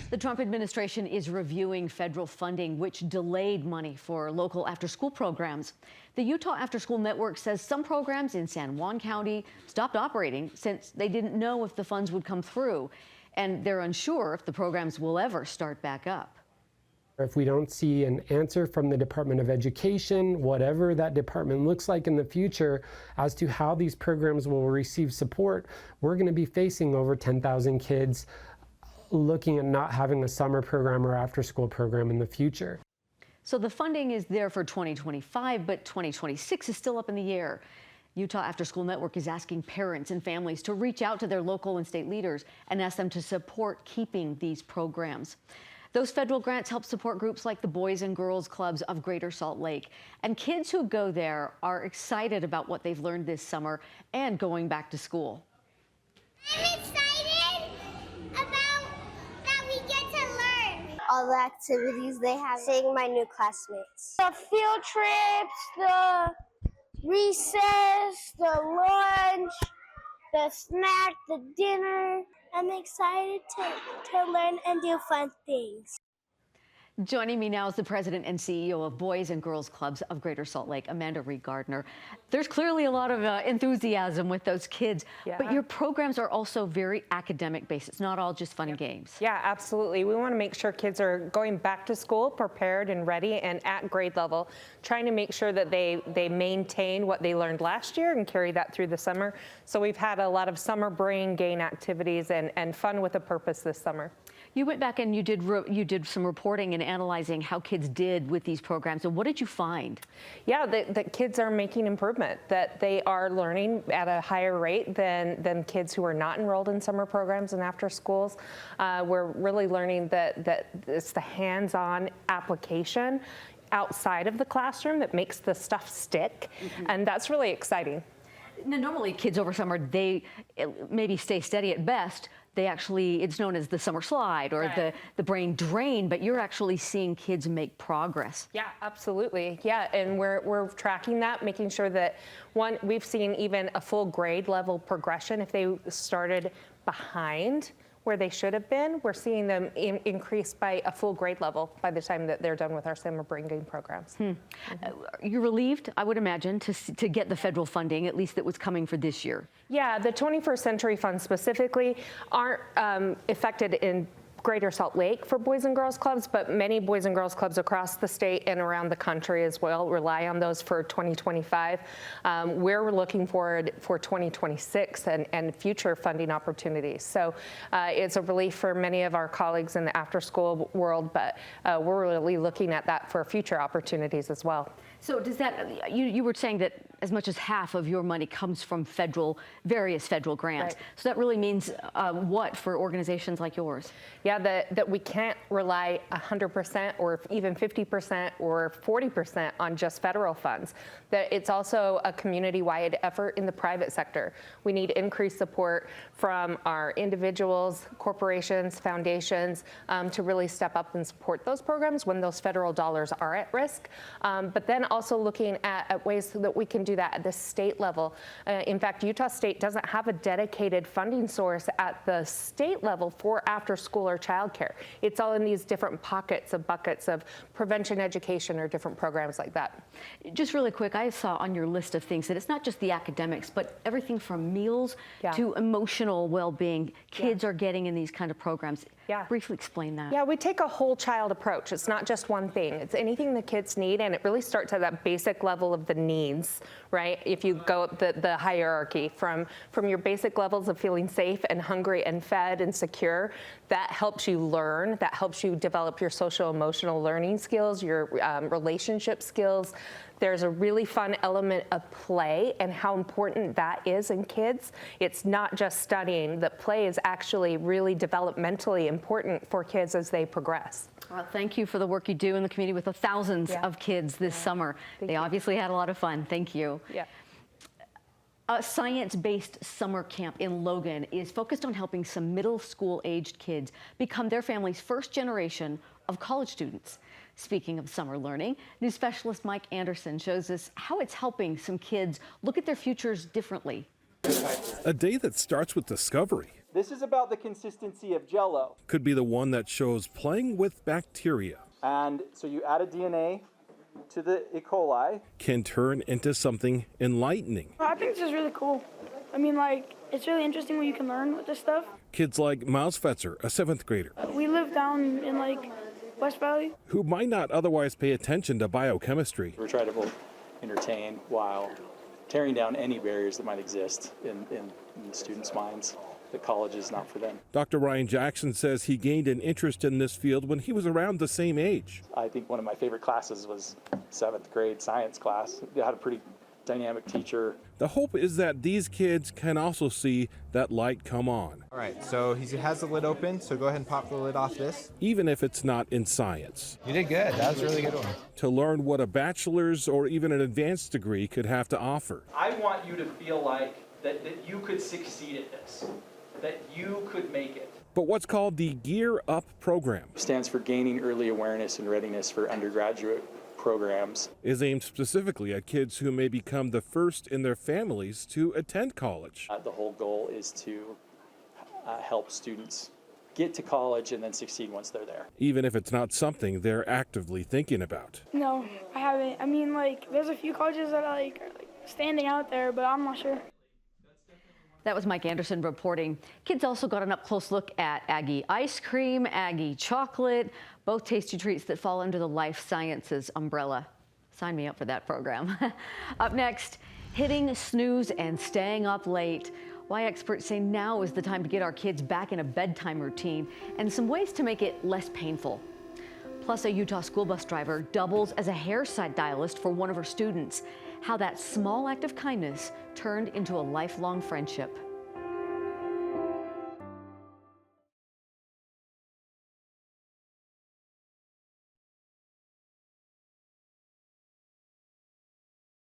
The Trump administration is reviewing federal funding, which delayed money for local after-school programs. The Utah After-School Network says some programs in San Juan County stopped operating since they didn't know if the funds would come through, and they're unsure if the programs will ever start back up. If we don't see an answer from the Department of Education, whatever that department looks like in the future, as to how these programs will receive support, we're going to be facing over 10,000 kids looking at not having a summer program or after-school program in the future. So the funding is there for 2025, but 2026 is still up in the air. Utah After-School Network is asking parents and families to reach out to their local and state leaders and ask them to support keeping these programs. Those federal grants help support groups like the Boys and Girls Clubs of Greater Salt Lake. And kids who go there are excited about what they've learned this summer and going back to school. I'm excited about that we get to learn. All the activities they have, seeing my new classmates. The field trips, the recess, the lunch, the snack, the dinner. I'm excited to learn and do fun things. Joining me now is the president and CEO of Boys and Girls Clubs of Greater Salt Lake, Amanda Reed Gardner. There's clearly a lot of enthusiasm with those kids, but your programs are also very academic based. It's not all just fun and games. Yeah, absolutely. We want to make sure kids are going back to school prepared and ready and at grade level, trying to make sure that they maintain what they learned last year and carry that through the summer. So we've had a lot of summer brain gain activities and fun with a purpose this summer. You went back and you did some reporting and analyzing how kids did with these programs. And what did you find? Yeah, that kids are making improvement, that they are learning at a higher rate than kids who are not enrolled in summer programs and after schools. We're really learning that it's the hands-on application outside of the classroom that makes the stuff stick. And that's really exciting. Now, normally kids over summer, they maybe stay steady at best. They actually, it's known as the summer slide or the brain drain, but you're actually seeing kids make progress. Yeah, absolutely. Yeah, and we're tracking that, making sure that, one, we've seen even a full grade level progression. If they started behind where they should have been, we're seeing them increase by a full grade level by the time that they're done with our summer brain gain programs. You're relieved, I would imagine, to get the federal funding, at least that was coming for this year. Yeah, the 21st Century Funds specifically aren't affected in Greater Salt Lake for Boys and Girls Clubs, but many Boys and Girls Clubs across the state and around the country as well rely on those for 2025. We're looking forward for 2026 and future funding opportunities. So it's a relief for many of our colleagues in the after-school world, but we're really looking at that for future opportunities as well. So does that, you were saying that as much as half of your money comes from various federal grants. Right. So that really means what for organizations like yours? Yeah, that we can't rely 100% or even 50% or 40% on just federal funds. That it's also a community-wide effort in the private sector. We need increased support from our individuals, corporations, foundations to really step up and support those programs when those federal dollars are at risk. But then also looking at ways that we can do that at the state level. In fact, Utah State doesn't have a dedicated funding source at the state level for after school or childcare. It's all in these different buckets of prevention education or different programs like that. Just really quick, I saw on your list of things that it's not just the academics, but everything from meals to emotional well-being kids are getting in these kind of programs. Briefly explain that. Yeah, we take a whole child approach. It's not just one thing. It's anything the kids need, and it really starts at that basic level of the needs, right? If you go up the hierarchy from your basic levels of feeling safe and hungry and fed and secure, that helps you learn, that helps you develop your social emotional learning skills, your relationship skills. There's a really fun element of play and how important that is in kids. It's not just studying. The play is actually really developmentally important for kids as they progress. Well, thank you for the work you do in the community with the thousands of kids this summer. They obviously had a lot of fun. Thank you. A science-based summer camp in Logan is focused on helping some middle school-aged kids become their family's first generation of college students. Speaking of summer learning, news specialist Mike Anderson shows us how it's helping some kids look at their futures differently. A day that starts with discovery This is about the consistency of Jell-O. Could be the one that shows playing with bacteria. And so you add a DNA to the E. coli. Can turn into something enlightening. I think this is really cool. I mean, like, it's really interesting what you can learn with this stuff. Kids like Miles Fetzer, a 7th grader, We live down in, like, West Valley. who might not otherwise pay attention to biochemistry. We're trying to both entertain while tearing down any barriers that might exist in the students' minds. The college is not for them. Dr. Ryan Jackson says he gained an interest in this field when he was around the same age. I think one of my favorite classes was 7th grade science class. They had a pretty dynamic teacher. The hope is that these kids can also see that light come on. All right, so he has the lid open, so go ahead and pop the lid off this. Even if it's not in science. You did good. That was a really good one. To learn what a bachelor's or even an advanced degree could have to offer. I want you to feel like that you could succeed at this, that you could make it. But what's called the Gear Up program Stands for Gaining Early Awareness and Readiness for Undergraduate Programs. is aimed specifically at kids who may become the first in their families to attend college. The whole goal is to help students get to college and then succeed once they're there. Even if it's not something they're actively thinking about. No, I haven't. I mean, like, there's a few colleges that are like standing out there, but I'm not sure. That was Mike Anderson reporting. Kids also got an up-close look at Aggie ice cream, Aggie chocolate, both tasty treats that fall under the life sciences umbrella. Sign me up for that program. Up next, hitting snooze and staying up late. Why experts say now is the time to get our kids back in a bedtime routine and some ways to make it less painful. Plus, a Utah school bus driver doubles as a hairstylist for one of her students. How that small act of kindness turned into a lifelong friendship.